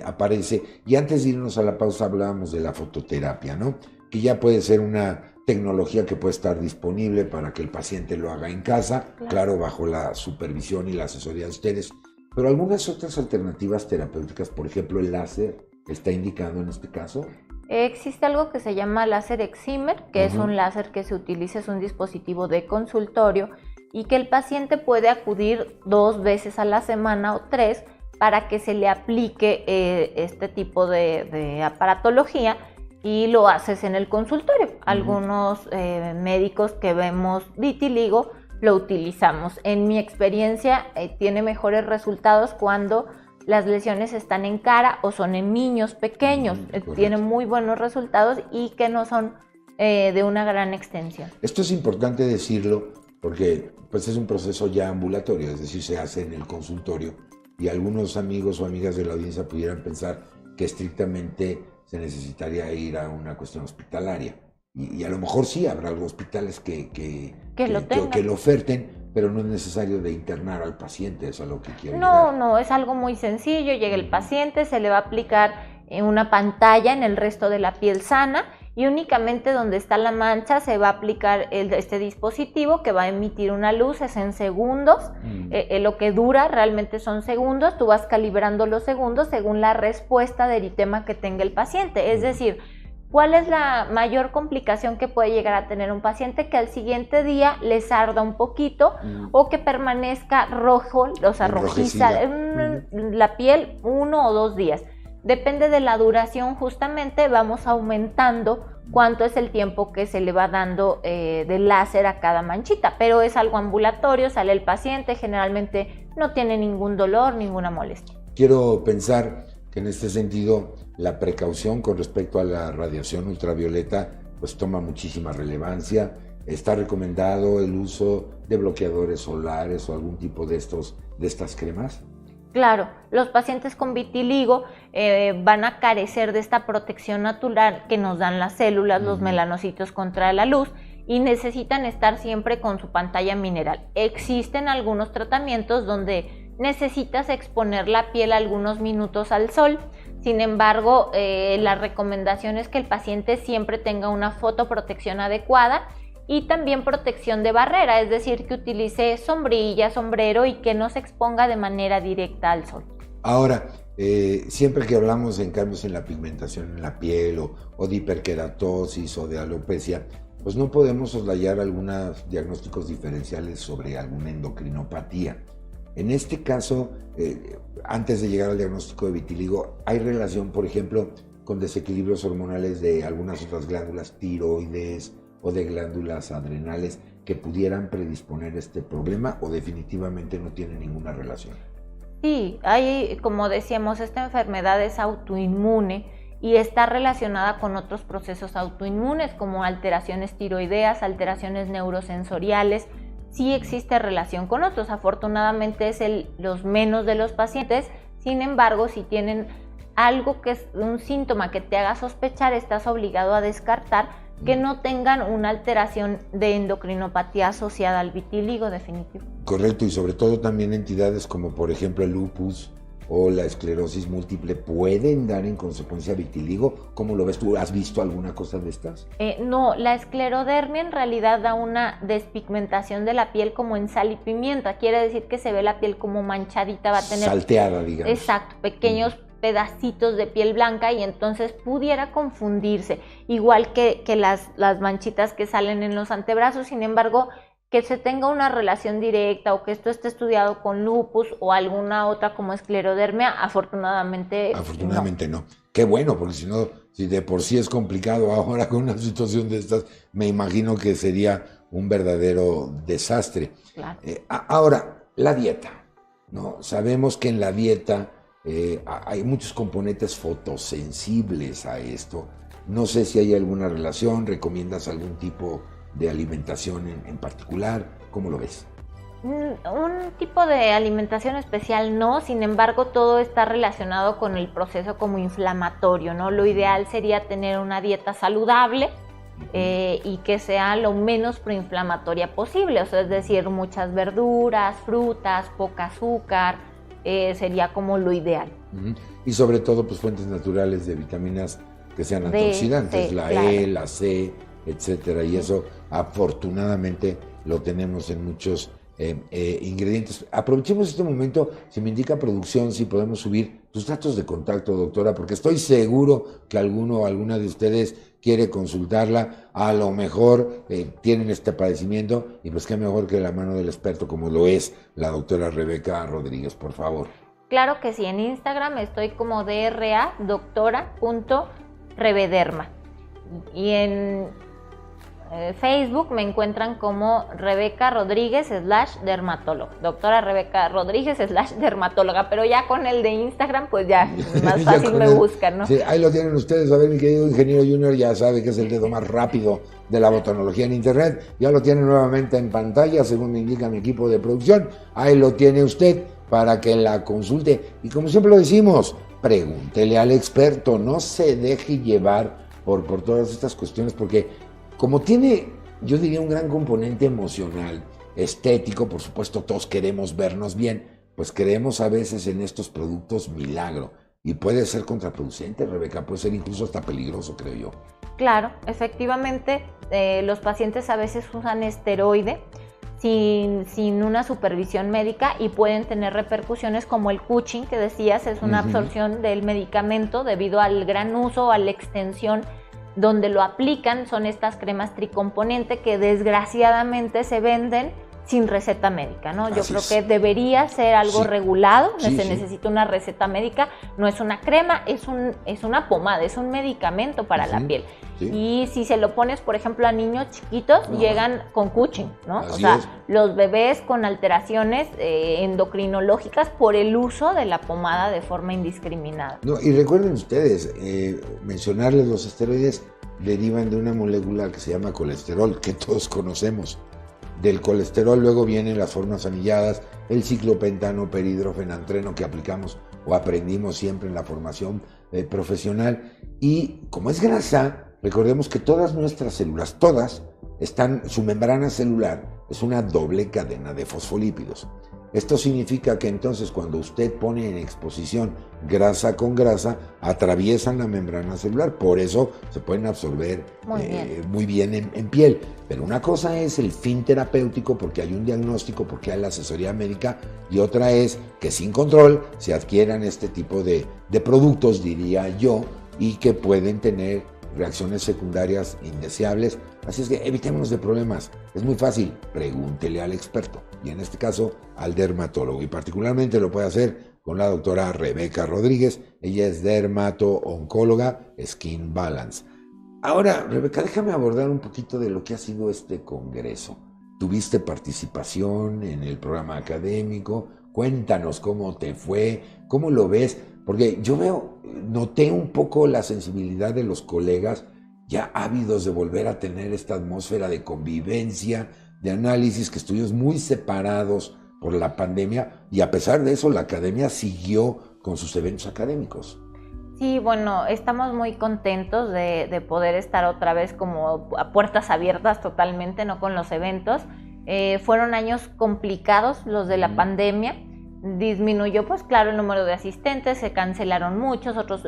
aparece. Y antes de irnos a la pausa hablábamos de la fototerapia, ¿no? Que ya puede ser una tecnología que puede estar disponible para que el paciente lo haga en casa, claro, bajo la supervisión y la asesoría de ustedes. Pero algunas otras alternativas terapéuticas, por ejemplo el láser, ¿está indicado en este caso? Existe algo que se llama láser excimer, que es un láser que se utiliza, es un dispositivo de consultorio y que el paciente puede acudir 2 veces a la semana o 3 para que se le aplique este tipo de aparatología, y lo haces en el consultorio. Algunos médicos que vemos vitiligo lo utilizamos. En mi experiencia tiene mejores resultados cuando las lesiones están en cara o son en niños pequeños. Tiene muy buenos resultados y que no son de una gran extensión. Esto es importante decirlo porque pues, es un proceso ya ambulatorio, es decir, se hace en el consultorio. Y algunos amigos o amigas de la audiencia pudieran pensar que estrictamente se necesitaría ir a una cuestión hospitalaria. Y a lo mejor sí, habrá hospitales que lo oferten, pero no es necesario de internar al paciente, eso es a lo que quiero llegar. No, es algo muy sencillo. Llega el paciente, se le va a aplicar una pantalla en el resto de la piel sana, y únicamente donde está la mancha se va a aplicar este dispositivo que va a emitir una luz, es en segundos. Lo que dura realmente son segundos. Tú vas calibrando los segundos según la respuesta de eritema que tenga el paciente. Es decir, ¿cuál es la mayor complicación que puede llegar a tener un paciente? Que al siguiente día les arda un poquito o que permanezca rojo, o sea, rojiza la piel 1 o 2 días. Depende de la duración, justamente vamos aumentando cuánto es el tiempo que se le va dando de láser a cada manchita, pero es algo ambulatorio, sale el paciente, generalmente no tiene ningún dolor, ninguna molestia. Quiero pensar que en este sentido la precaución con respecto a la radiación ultravioleta pues toma muchísima relevancia. ¿Está recomendado el uso de bloqueadores solares o algún tipo de estas cremas? Claro, los pacientes con vitiligo van a carecer de esta protección natural que nos dan las células, los melanocitos contra la luz, y necesitan estar siempre con su pantalla mineral. Existen algunos tratamientos donde necesitas exponer la piel algunos minutos al sol. Sin embargo, la recomendación es que el paciente siempre tenga una fotoprotección adecuada y también protección de barrera, es decir, que utilice sombrilla, sombrero y que no se exponga de manera directa al sol. Ahora, siempre que hablamos en cambios en la pigmentación en la piel o de hiperkeratosis o de alopecia, pues no podemos soslayar algunos diagnósticos diferenciales sobre alguna endocrinopatía. En este caso, antes de llegar al diagnóstico de vitiligo, ¿hay relación, por ejemplo, con desequilibrios hormonales de algunas otras glándulas tiroides o de glándulas adrenales que pudieran predisponer este problema, o definitivamente no tiene ninguna relación? Sí, hay, como decíamos, esta enfermedad es autoinmune y está relacionada con otros procesos autoinmunes como alteraciones tiroideas, alteraciones neurosensoriales. Sí existe relación con otros, afortunadamente es los menos de los pacientes. Sin embargo, si tienen algo que es un síntoma que te haga sospechar, estás obligado a descartar que no tengan una alteración de endocrinopatía asociada al vitíligo definitivo. Correcto, y sobre todo también entidades como por ejemplo el lupus o la esclerosis múltiple pueden dar en consecuencia vitíligo. ¿Cómo lo ves tú? ¿Has visto alguna cosa de estas? No, la esclerodermia en realidad da una despigmentación de la piel como en sal y pimienta. Quiere decir que se ve la piel como manchadita, va a tener... Salteada, digamos. Exacto, pequeños pedacitos de piel blanca y entonces pudiera confundirse. Igual que las manchitas que salen en los antebrazos, sin embargo... que se tenga una relación directa o que esto esté estudiado con lupus o alguna otra como esclerodermia, afortunadamente no. Qué bueno, porque si de por sí es complicado ahora con una situación de estas, me imagino que sería un verdadero desastre. Claro. Ahora, la dieta, ¿no? Sabemos que en la dieta hay muchos componentes fotosensibles a esto. No sé si hay alguna relación, ¿recomiendas algún tipo de alimentación en particular? ¿Cómo lo ves? Un tipo de alimentación especial no, sin embargo todo está relacionado con el proceso como inflamatorio, ¿no? Lo ideal sería tener una dieta saludable y que sea lo menos proinflamatoria posible, o sea, es decir, muchas verduras, frutas, poca azúcar, sería como lo ideal. Y sobre todo pues fuentes naturales de vitaminas que sean antioxidantes, la claro. E, la C, etcétera, y eso afortunadamente lo tenemos en muchos ingredientes. Aprovechemos este momento, si me indica producción, si podemos subir tus datos de contacto, doctora, porque estoy seguro que alguno o alguna de ustedes quiere consultarla, a lo mejor tienen este padecimiento, y pues qué mejor que la mano del experto como lo es la doctora Rebeca Rodríguez, por favor. Claro que sí, en Instagram estoy como DRA doctora.revederma y en Facebook me encuentran como Rebeca Rodríguez /dermatóloga, doctora Rebeca Rodríguez /dermatóloga, pero ya con el de Instagram pues ya más fácil me buscan, ¿no? Sí, ahí lo tienen ustedes, a ver, mi querido ingeniero Junior ya sabe que es el dedo más rápido de la botanología en internet, ya lo tiene nuevamente en pantalla según me indica mi equipo de producción, ahí lo tiene usted para que la consulte y como siempre lo decimos, pregúntele al experto, no se deje llevar por todas estas cuestiones porque como tiene, yo diría, un gran componente emocional, estético, por supuesto todos queremos vernos bien, pues creemos a veces en estos productos milagro y puede ser contraproducente, Rebeca, puede ser incluso hasta peligroso, creo yo. Claro, efectivamente, los pacientes a veces usan esteroide sin una supervisión médica y pueden tener repercusiones como el Cushing que decías, es una absorción del medicamento debido al gran uso, a la extensión donde lo aplican, son estas cremas tricomponente que desgraciadamente se venden sin receta médica, ¿no? Yo creo que debería ser algo regulado, se necesita una receta médica, no es una crema, es una pomada, es un medicamento para la piel. Y si se lo pones, por ejemplo, a niños chiquitos, llegan con Cushing, ¿no? O sea, los bebés con alteraciones endocrinológicas por el uso de la pomada de forma indiscriminada. No, y recuerden ustedes, mencionarles los esteroides derivan de una molécula que se llama colesterol, que todos conocemos. Del colesterol luego vienen las formas anilladas, el ciclopentano perhidrofenantreno que aplicamos o aprendimos siempre en la formación profesional. Y como es grasa, recordemos que todas nuestras células, todas, su membrana celular es una doble cadena de fosfolípidos. Esto significa que entonces cuando usted pone en exposición grasa con grasa, atraviesan la membrana celular, por eso se pueden absorber muy bien en piel. Pero una cosa es el fin terapéutico porque hay un diagnóstico, porque hay la asesoría médica, y otra es que sin control se adquieran este tipo de productos, diría yo, y que pueden tener reacciones secundarias indeseables. Así es que evitémonos de problemas. Es muy fácil, pregúntele al experto, y en este caso al dermatólogo, y particularmente lo puede hacer con la doctora Rebeca Rodríguez. Ella es dermato-oncóloga Skin Balance. Ahora, Rebeca, déjame abordar un poquito de lo que ha sido este congreso. ¿Tuviste participación en el programa académico? Cuéntanos cómo te fue, cómo lo ves, porque yo noté un poco la sensibilidad de los colegas ya ávidos de volver a tener esta atmósfera de convivencia, de análisis, que estuvimos muy separados por la pandemia, y a pesar de eso la academia siguió con sus eventos académicos. Sí, bueno, estamos muy contentos de poder estar otra vez como a puertas abiertas totalmente, no con los eventos. Fueron años complicados los de la pandemia. Disminuyó, pues claro, el número de asistentes, se cancelaron muchos, otros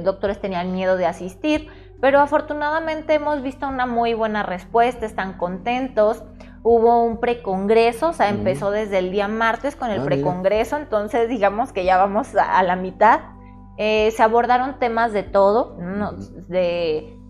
doctores tenían miedo de asistir, pero afortunadamente hemos visto una muy buena respuesta, están contentos. Hubo un precongreso, o sea, empezó desde el día martes con el precongreso, entonces digamos que ya vamos a la mitad. Se abordaron temas de todo, ¿no?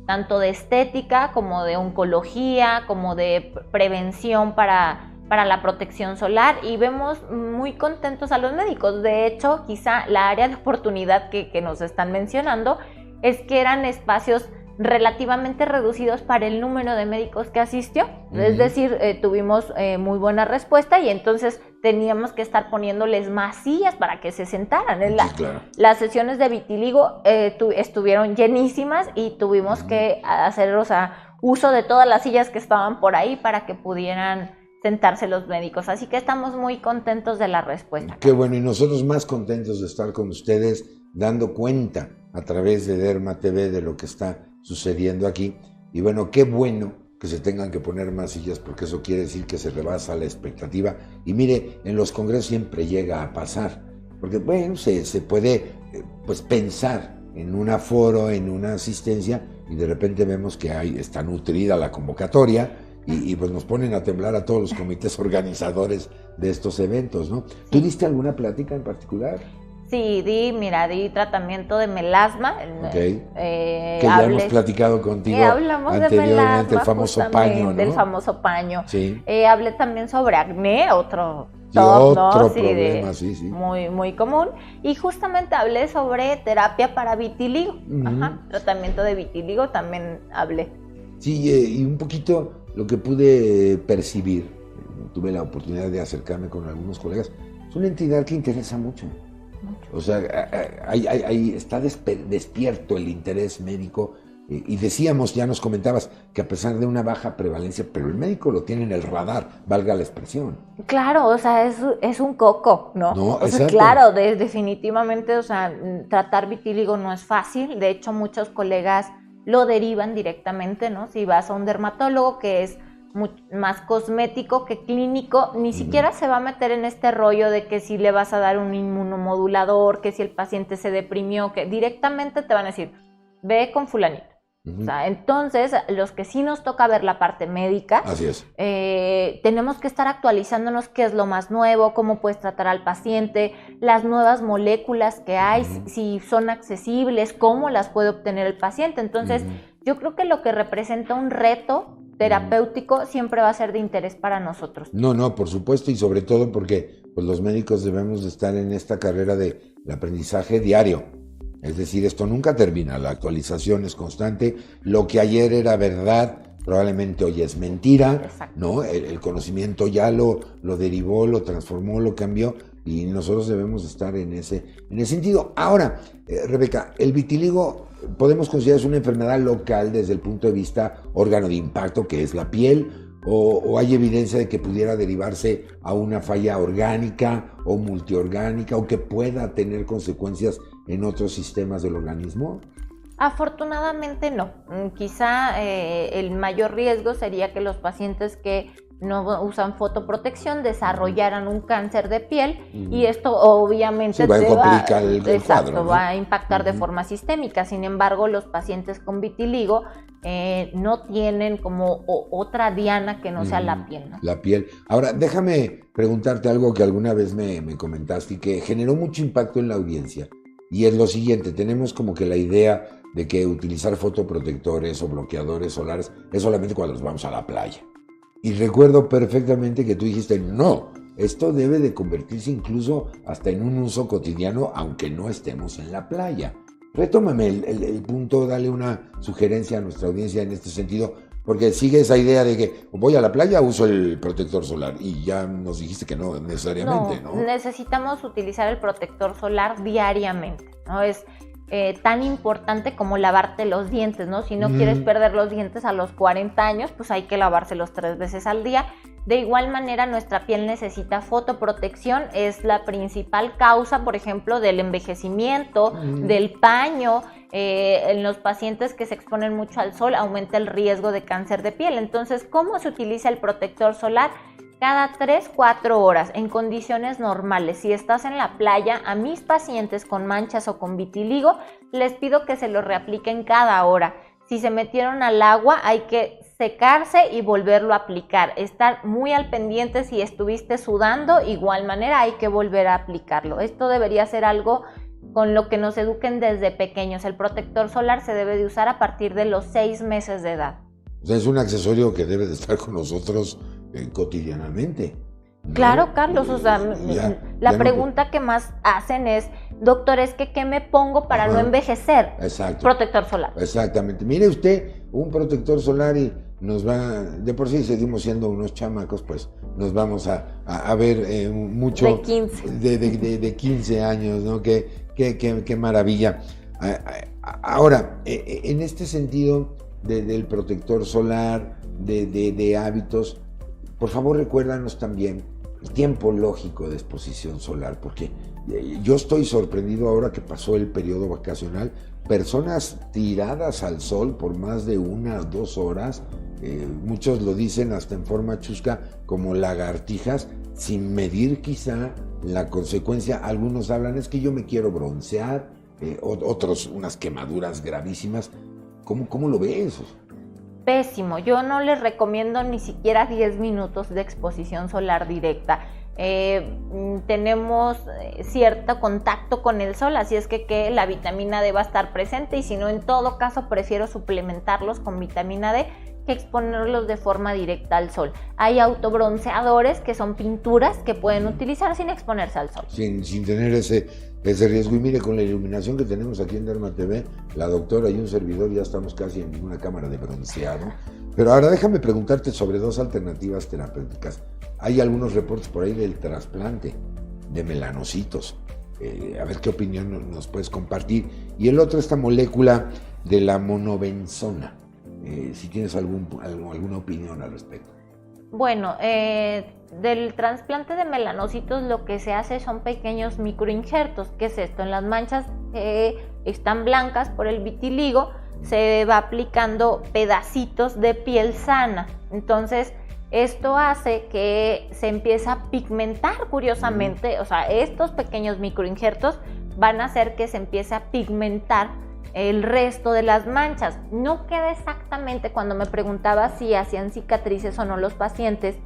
Tanto de estética como de oncología, como de prevención para la protección solar, y vemos muy contentos a los médicos. De hecho, quizá la área de oportunidad que nos están mencionando es que eran espacios relativamente reducidos para el número de médicos que asistió. Es decir, tuvimos muy buena respuesta y entonces teníamos que estar poniéndoles más sillas para que se sentaran. Claro. Las sesiones de vitiligo estuvieron llenísimas y tuvimos que hacer, o sea, uso de todas las sillas que estaban por ahí para que pudieran sentarse los médicos. Así que estamos muy contentos de la respuesta. Qué bueno, y nosotros más contentos de estar con ustedes dando cuenta a través de Derma TV de lo que está sucediendo aquí. Y bueno, qué bueno que se tengan que poner más sillas, porque eso quiere decir que se rebasa la expectativa. Y mire, en los congresos siempre llega a pasar, porque bueno, se puede pues pensar en un aforo, en una asistencia, y de repente vemos que está nutrida la convocatoria, y pues nos ponen a temblar a todos los comités organizadores de estos eventos, ¿no? ¿Tú diste alguna plática en particular? Sí, di tratamiento de melasma. Okay. Que ya hemos platicado contigo hablamos anteriormente, de melasma, el famoso paño, ¿no? El famoso paño. Sí. Hablé también sobre acné, otro problema, ¿no? Sí. Muy, muy común. Y justamente hablé sobre terapia para vitiligo. Tratamiento de vitiligo también hablé. Sí, y un poquito lo que pude percibir, tuve la oportunidad de acercarme con algunos colegas, es una entidad que interesa mucho. O sea, ahí está despierto el interés médico, y decíamos, ya nos comentabas, que a pesar de una baja prevalencia, pero el médico lo tiene en el radar, valga la expresión. Claro, o sea, es un coco, ¿no? O sea, claro, definitivamente, o sea, tratar vitíligo no es fácil. De hecho, muchos colegas lo derivan directamente, ¿no? Si vas a un dermatólogo que es más cosmético que clínico, ni siquiera se va a meter en este rollo de que si le vas a dar un inmunomodulador, que si el paciente se deprimió, que directamente te van a decir, ve con fulanito. O sea, entonces, los que sí nos toca ver la parte médica, así es. Tenemos que estar actualizándonos qué es lo más nuevo, cómo puedes tratar al paciente, las nuevas moléculas que hay, si son accesibles, cómo las puede obtener el paciente. Entonces, yo creo que lo que representa un reto terapéutico siempre va a ser de interés para nosotros. No, por supuesto, y sobre todo porque pues, los médicos debemos de estar en esta carrera del aprendizaje diario. Es decir, esto nunca termina, la actualización es constante. Lo que ayer era verdad, probablemente hoy es mentira. Exacto. ¿No? El conocimiento ya lo derivó, lo transformó, lo cambió, y nosotros debemos estar en ese sentido. Ahora, Rebeca, el vitiligo podemos considerar una enfermedad local desde el punto de vista órgano de impacto, que es la piel, o hay evidencia de que pudiera derivarse a una falla orgánica o multiorgánica, o que pueda tener consecuencias en otros sistemas del organismo. Afortunadamente no. Quizá el mayor riesgo sería que los pacientes que no usan fotoprotección desarrollaran un cáncer de piel, y esto obviamente va a impactar de forma sistémica. Sin embargo, los pacientes con vitiligo no tienen como otra diana que no sea la piel, ¿no? La piel. Ahora, déjame preguntarte algo que alguna vez me comentaste y que generó mucho impacto en la audiencia, y es lo siguiente: tenemos como que la idea de que utilizar fotoprotectores o bloqueadores solares es solamente cuando nos vamos a la playa. Y recuerdo perfectamente que tú dijiste, no, esto debe de convertirse incluso hasta en un uso cotidiano, aunque no estemos en la playa. Retómame el punto, dale una sugerencia a nuestra audiencia en este sentido, porque sigue esa idea de que voy a la playa, uso el protector solar, y ya nos dijiste que no necesariamente, ¿no? Necesitamos utilizar el protector solar diariamente, ¿no? tan importante como lavarte los dientes, ¿no? Si no quieres perder los dientes a los 40 años, pues hay que lavárselos 3 veces al día. De igual manera, nuestra piel necesita fotoprotección, es la principal causa, por ejemplo, del envejecimiento, del paño. En los pacientes que se exponen mucho al sol aumenta el riesgo de cáncer de piel. Entonces, ¿cómo se utiliza el protector solar? Cada 3-4 horas, en condiciones normales. Si estás en la playa, a mis pacientes con manchas o con vitiligo, les pido que se lo reapliquen cada hora. Si se metieron al agua, hay que secarse y volverlo a aplicar. Estar muy al pendiente si estuviste sudando, igual manera hay que volver a aplicarlo. Esto debería ser algo con lo que nos eduquen desde pequeños. El protector solar se debe de usar a partir de los 6 meses de edad. O sea, es un accesorio que debe de estar con nosotros cotidianamente, ¿no? Claro, Carlos, o sea, la pregunta que más hacen es, doctor, es que ¿qué me pongo para no envejecer? Exacto. Protector solar. Exactamente. Mire usted, un protector solar y nos va, de por sí seguimos siendo unos chamacos, pues nos vamos a ver mucho. De 15. De 15 años, ¿no? Qué maravilla. Ahora, en este sentido del protector solar, de hábitos, por favor recuérdanos también el tiempo lógico de exposición solar, porque yo estoy sorprendido ahora que pasó el periodo vacacional, personas tiradas al sol por más de 1 o 2 horas, muchos lo dicen hasta en forma chusca como lagartijas, sin medir quizá la consecuencia. Algunos hablan, es que yo me quiero broncear, otros unas quemaduras gravísimas. ¿Cómo lo ves? Pésimo, yo no les recomiendo ni siquiera 10 minutos de exposición solar directa. Tenemos cierto contacto con el sol, así es que la vitamina D va a estar presente, y si no, en todo caso prefiero suplementarlos con vitamina D que exponerlos de forma directa al sol. Hay autobronceadores que son pinturas que pueden utilizar sin exponerse al sol. Sin tener ese riesgo. Y mire, con la iluminación que tenemos aquí en Derma TV, la doctora y un servidor ya estamos casi en una cámara de bronceado. Pero ahora déjame preguntarte sobre 2 alternativas terapéuticas. Hay algunos reportes por ahí del trasplante de melanocitos. A ver qué opinión nos puedes compartir. Y el otro, esta molécula de la monobenzona. Si tienes alguna opinión al respecto. Bueno, del trasplante de melanocitos lo que se hace son pequeños microinjertos. ¿Qué es esto? En las manchas están blancas por el vitiligo, se va aplicando pedacitos de piel sana. Entonces, esto hace que se empiece a pigmentar curiosamente. O sea, estos pequeños microinjertos van a hacer que se empiece a pigmentar el resto de las manchas. No queda exactamente, cuando me preguntaba si hacían cicatrices o no los pacientes,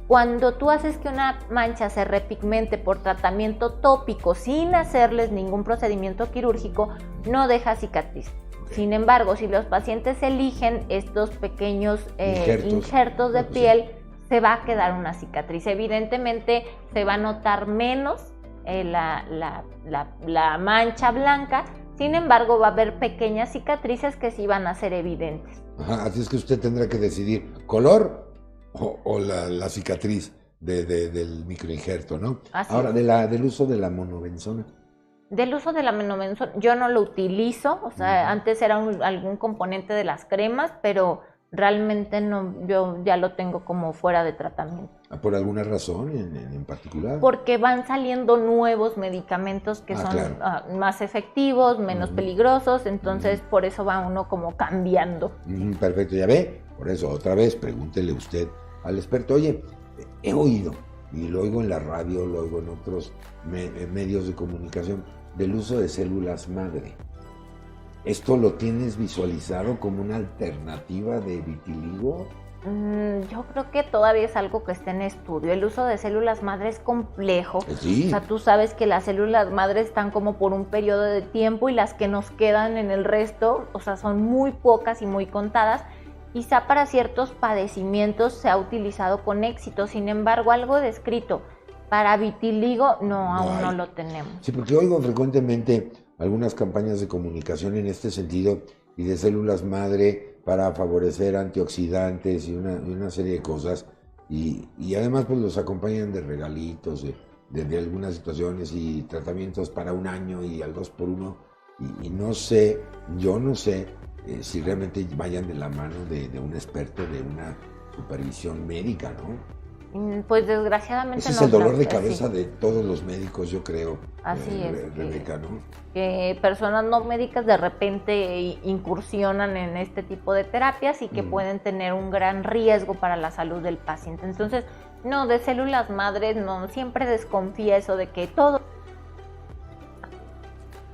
cuando tú haces que una mancha se repigmente por tratamiento tópico sin hacerles ningún procedimiento quirúrgico, no deja cicatriz. Sin embargo, si los pacientes eligen estos pequeños injertos de piel, se va a quedar una cicatriz. Evidentemente se va a notar menos la mancha blanca. Sin embargo, va a haber pequeñas cicatrices que sí van a ser evidentes. Ajá, así es que usted tendrá que decidir color o la cicatriz del microinjerto, ¿no? Así ahora, del uso de la monobenzona. Del uso de la monobenzona, yo no lo utilizo, o sea, antes era algún componente de las cremas, pero realmente no, yo ya lo tengo como fuera de tratamiento. ¿Por alguna razón en particular? Porque van saliendo nuevos medicamentos que son más efectivos, menos peligrosos, entonces por eso va uno como cambiando. Perfecto, ya ve, por eso otra vez pregúntele usted al experto. Oye, he oído, y lo oigo en la radio, lo oigo en otros medios de comunicación, del uso de células madre. ¿Esto lo tienes visualizado como una alternativa de vitiligo? Yo creo que todavía es algo que está en estudio. El uso de células madre es complejo. Sí. O sea, tú sabes que las células madre están como por un periodo de tiempo y las que nos quedan en el resto, o sea, son muy pocas y muy contadas. Quizá para ciertos padecimientos se ha utilizado con éxito, sin embargo, algo descrito para vitiligo aún no lo tenemos. Sí, porque oigo frecuentemente algunas campañas de comunicación en este sentido y de células madre para favorecer antioxidantes y una serie de cosas, y además pues los acompañan de regalitos de algunas situaciones y tratamientos para 1 año y al 2x1. y no sé, yo no sé si realmente vayan de la mano de un experto, de una supervisión médica, ¿no? Pues desgraciadamente ese no. Es el dolor de creo, cabeza sí. de todos los médicos, yo creo, Así es, Rebeca, ¿no? Que personas no médicas de repente incursionan en este tipo de terapias y que pueden tener un gran riesgo para la salud del paciente. Entonces, no, de células madres, no, siempre desconfieso de que todo...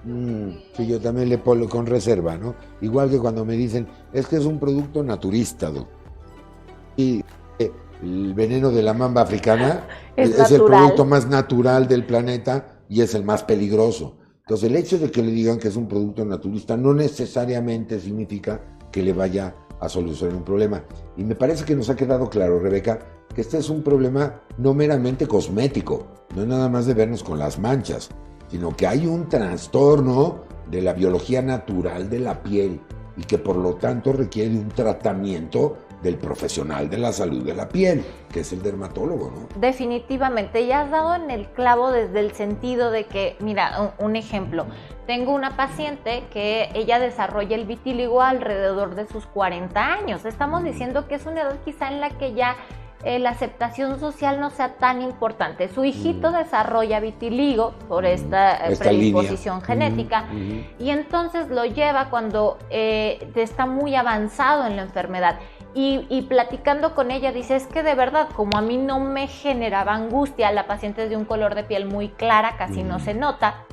Sí, yo también le pongo con reserva, ¿no? Igual que cuando me dicen, es que es un producto naturista, doctor. Y el veneno de la mamba africana es el producto más natural del planeta y es el más peligroso. Entonces, el hecho de que le digan que es un producto naturista no necesariamente significa que le vaya a solucionar un problema. Y me parece que nos ha quedado claro, Rebeca, que este es un problema no meramente cosmético, no es nada más de vernos con las manchas, sino que hay un trastorno de la biología natural de la piel y que por lo tanto requiere de un tratamiento del profesional de la salud de la piel, que es el dermatólogo, ¿no? Definitivamente, ya has dado en el clavo desde el sentido de que, mira, un ejemplo, tengo una paciente que ella desarrolla el vitíligo alrededor de sus 40 años, estamos diciendo que es una edad quizá en la que ya la aceptación social no sea tan importante. Su hijito desarrolla vitiligo por esta predisposición genética y entonces lo lleva cuando está muy avanzado en la enfermedad. Y platicando con ella dice, es que de verdad, como a mí no me generaba angustia, la paciente es de un color de piel muy clara, casi no se nota,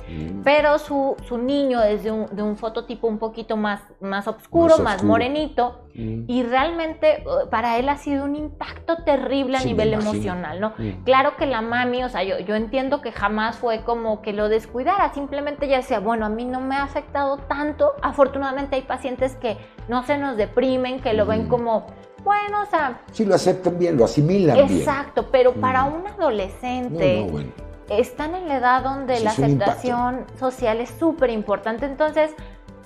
pero su niño es de un fototipo un poquito más oscuro, más morenito, y realmente para él ha sido un impacto terrible a nivel emocional, ¿no? Claro que la mami, o sea, yo entiendo que jamás fue como que lo descuidara, simplemente ella decía, bueno, a mí no me ha afectado tanto, afortunadamente hay pacientes que no se nos deprimen, que lo ven como, bueno, o sea... Sí, lo aceptan bien, lo asimilan bien. Exacto, pero para un adolescente... bueno. Están en la edad donde la aceptación social es súper importante. Entonces,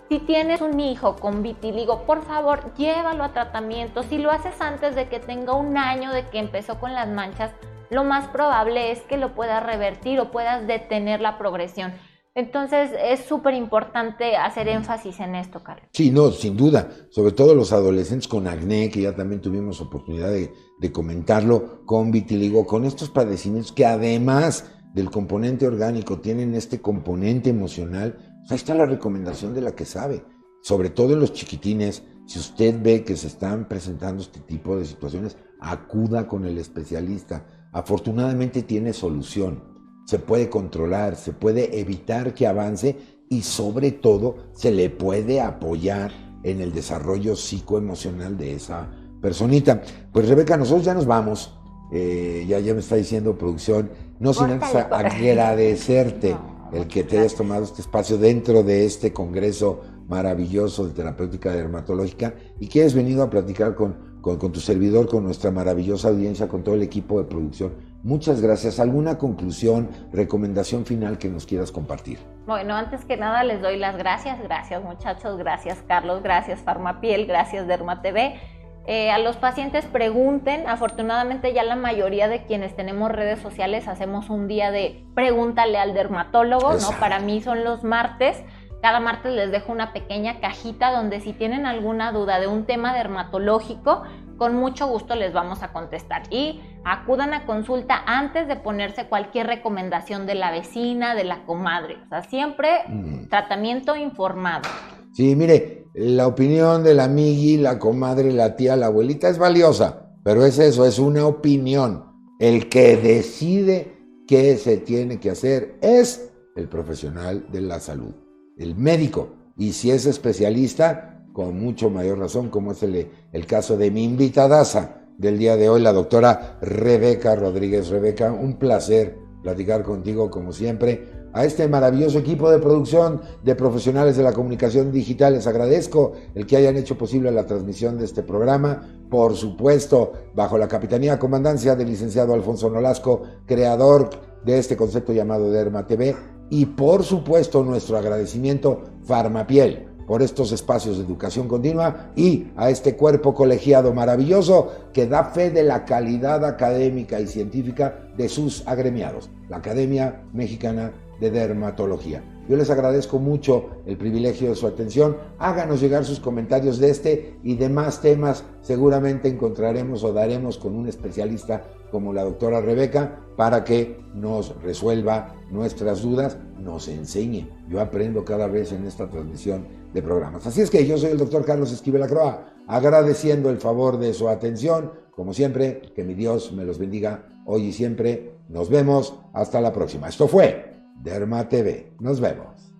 si tienes un hijo con vitíligo, por favor, llévalo a tratamiento. Si lo haces antes de que tenga 1 año de que empezó con las manchas, lo más probable es que lo puedas revertir o puedas detener la progresión. Entonces, es súper importante hacer énfasis en esto, Carlos. Sí, no, sin duda. Sobre todo los adolescentes con acné, que ya también tuvimos oportunidad de comentarlo, con vitiligo, con estos padecimientos que además del componente orgánico tienen este componente emocional. Ahí está la recomendación de la que sabe. Sobre todo en los chiquitines, si usted ve que se están presentando este tipo de situaciones, acuda con el especialista. Afortunadamente tiene solución. Se puede controlar, se puede evitar que avance y sobre todo se le puede apoyar en el desarrollo psicoemocional de esa personita. Pues Rebeca, nosotros ya nos vamos. Ya me está diciendo producción, no sin antes agradecerte el que te hayas tomado este espacio dentro de este congreso maravilloso de terapéutica dermatológica y que hayas venido a platicar con tu servidor, con nuestra maravillosa audiencia, con todo el equipo de producción. Muchas gracias. ¿Alguna conclusión, recomendación final que nos quieras compartir? Bueno, antes que nada les doy las gracias. Gracias muchachos, gracias Carlos, gracias Farmapiel, gracias DermaTV. A los pacientes pregunten, afortunadamente ya la mayoría de quienes tenemos redes sociales hacemos un día de pregúntale al dermatólogo, ¿no? Para mí son los martes, cada martes les dejo una pequeña cajita donde si tienen alguna duda de un tema dermatológico, con mucho gusto les vamos a contestar y acudan a consulta antes de ponerse cualquier recomendación de la vecina, de la comadre, o sea, siempre tratamiento informado. Sí, mire, la opinión de la amigui, la comadre, la tía, la abuelita es valiosa, pero es eso, es una opinión. El que decide qué se tiene que hacer es el profesional de la salud, el médico. Y si es especialista, con mucho mayor razón, como es el caso de mi invitadaza del día de hoy, la doctora Rebeca Rodríguez. Rebeca, un placer platicar contigo como siempre. A este maravilloso equipo de producción de profesionales de la comunicación digital les agradezco el que hayan hecho posible la transmisión de este programa, por supuesto bajo la capitanía comandancia del licenciado Alfonso Nolasco, creador de este concepto llamado DermaTV, y por supuesto nuestro agradecimiento Farmapiel por estos espacios de educación continua y a este cuerpo colegiado maravilloso que da fe de la calidad académica y científica de sus agremiados, la Academia Mexicana de Dermatología. Yo les agradezco mucho el privilegio de su atención. Háganos llegar sus comentarios de este y demás temas. Seguramente encontraremos o daremos con un especialista como la doctora Rebeca para que nos resuelva nuestras dudas, nos enseñe. Yo aprendo cada vez en esta transmisión de programas. Así es que yo soy el doctor Carlos Esquivel Acroa, agradeciendo el favor de su atención. Como siempre, que mi Dios me los bendiga hoy y siempre. Nos vemos hasta la próxima. Esto fue Derma TV. Nos vemos.